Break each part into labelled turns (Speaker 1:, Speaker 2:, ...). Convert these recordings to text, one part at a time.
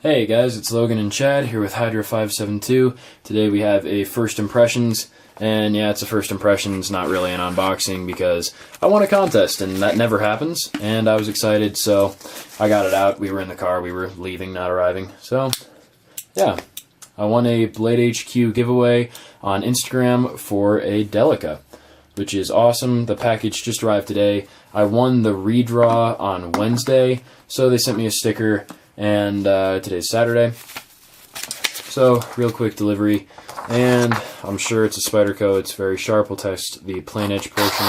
Speaker 1: Hey guys, it's Logan and Chad here with Hydra572. Today we have a first impressions, and yeah, it's a first impressions, not really an unboxing, because I won a contest and that never happens, and I was excited, so I got it out. We were in the car, we were leaving, not arriving, so yeah. I won a Blade HQ giveaway on Instagram for a Delica, which is awesome. The package just arrived today. I won the redraw on Wednesday, so they sent me a sticker. And today's Saturday, so real quick delivery, and I'm sure it's a Spyderco. It's very sharp. We'll test the plain edge portion.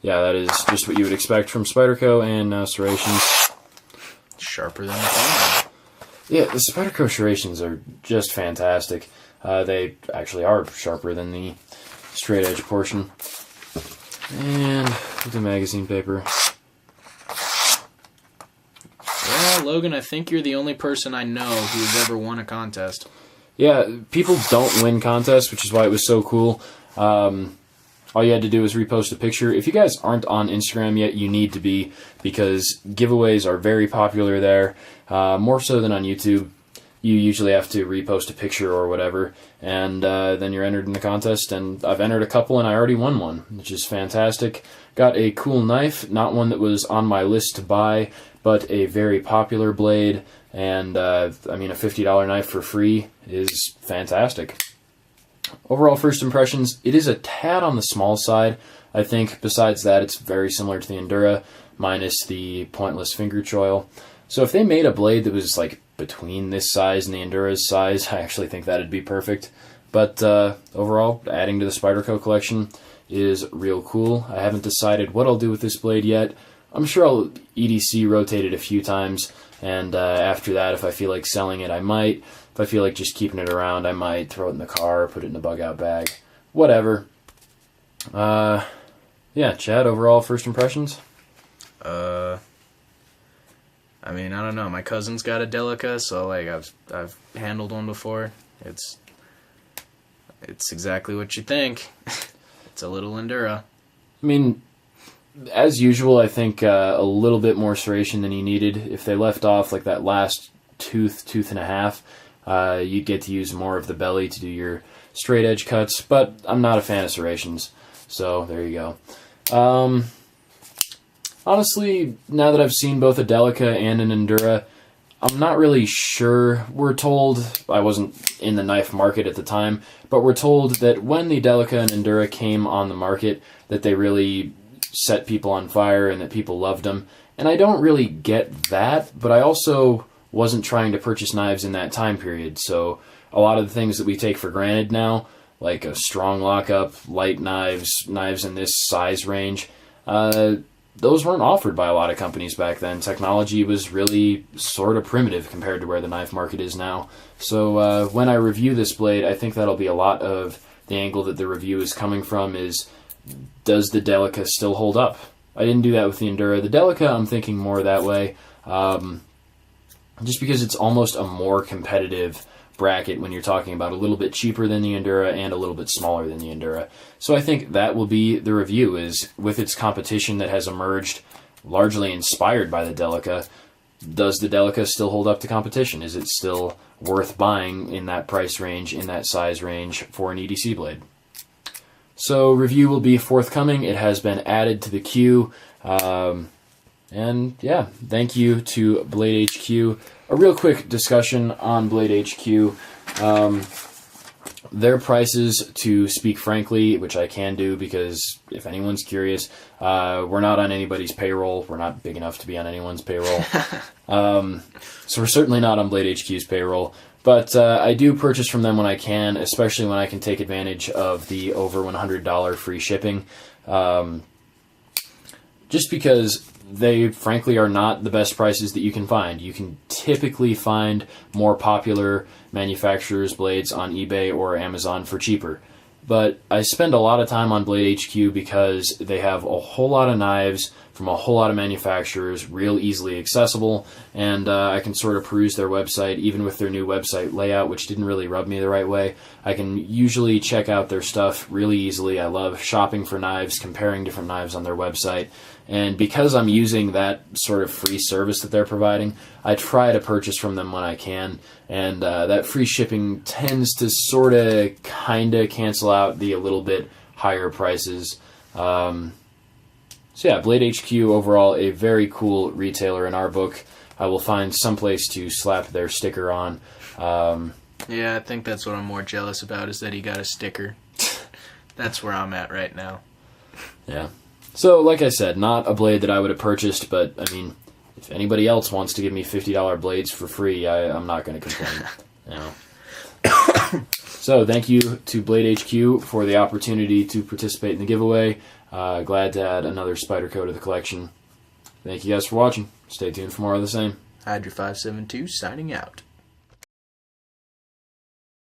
Speaker 1: Yeah, that is just what you would expect from Spyderco and serrations.
Speaker 2: Sharper than the
Speaker 1: Yeah, the Spyderco serrations are just fantastic. They actually are sharper than the straight edge portion. And the magazine paper.
Speaker 2: Logan, I think you're the only person I know who's ever won a contest.
Speaker 1: Yeah, people don't win contests, which is why it was so cool. All you had to do was repost a picture. If you guys aren't on Instagram yet, you need to be, because giveaways are very popular there, more so than on YouTube. You usually have to repost a picture or whatever, and then you're entered in the contest, and I've entered a couple, and I already won one, which is fantastic. Got a cool knife, not one that was on my list to buy, but a very popular blade, and I mean, a $50 knife for free is fantastic. Overall first impressions, it is a tad on the small side, I think. Besides that, it's very similar to the Endura, minus the pointless finger choil. So if they made a blade that was like between this size and the Endura's size, I actually think that'd be perfect. But overall, adding to the Spyderco collection is real cool. I haven't decided what I'll do with this blade yet. I'm sure I'll EDC rotate it a few times, and after that, if I feel like selling it, I might. If I feel like just keeping it around, I might throw it in the car, put it in a bug-out bag, whatever. Yeah, Chad, overall first impressions?
Speaker 2: I mean, I don't know. My cousin's got a Delica, so like I've handled one before. It's exactly what you think. It's a little Endura.
Speaker 1: I mean, as usual, I think a little bit more serration than you needed. If they left off like that last tooth and a half, you'd get to use more of the belly to do your straight edge cuts, but I'm not a fan of serrations, so there you go. Honestly, now that I've seen both a Delica and an Endura, I'm not really sure. We're told, I wasn't in the knife market at the time, but we're told that when the Delica and Endura came on the market, that they really set people on fire and that people loved them. And I don't really get that, but I also wasn't trying to purchase knives in that time period. So a lot of the things that we take for granted now, like a strong lockup, light knives, knives in this size range, those weren't offered by a lot of companies back then. Technology was really sort of primitive compared to where the knife market is now. So when I review this blade, I think that'll be a lot of the angle that the review is coming from is, does the Delica still hold up? I didn't do that with the Endura. The Delica, I'm thinking more that way, just because it's almost a more competitive bracket when you're talking about a little bit cheaper than the Endura and a little bit smaller than the Endura. So I think that will be the review, is with its competition that has emerged largely inspired by the Delica, does the Delica still hold up to competition? Is it still worth buying in that price range, in that size range for an EDC blade? So review will be forthcoming. It has been added to the queue. And yeah, thank you to Blade HQ. A real quick discussion on Blade HQ. Their prices, to speak frankly, which I can do because if anyone's curious, we're not on anybody's payroll. We're not big enough to be on anyone's payroll. So we're certainly not on Blade HQ's payroll. But I do purchase from them when I can, especially when I can take advantage of the over $100 free shipping. Just because they, frankly, are not the best prices that you can find. You can typically find more popular manufacturers' blades on eBay or Amazon for cheaper. But I spend a lot of time on Blade HQ because they have a whole lot of knives from a whole lot of manufacturers, real easily accessible, and I can sort of peruse their website, even with their new website layout, which didn't really rub me the right way. I can usually check out their stuff really easily. I love shopping for knives, comparing different knives on their website, and because I'm using that sort of free service that they're providing, I try to purchase from them when I can, and that free shipping tends to sort of kind of cancel out the a little bit higher prices. So yeah, Blade HQ overall a very cool retailer in our book. I will find someplace to slap their sticker on.
Speaker 2: Yeah, I think that's what I'm more jealous about, is that he got a sticker. That's where I'm at right now.
Speaker 1: Yeah. So, like I said, not a blade that I would have purchased, but, I mean, if anybody else wants to give me $50 blades for free, I'm not going to complain. You know. So, thank you to Blade HQ for the opportunity to participate in the giveaway. Glad to add another Spyderco to the collection. Thank you guys for watching. Stay tuned for more of the same.
Speaker 2: Hydra572 signing out.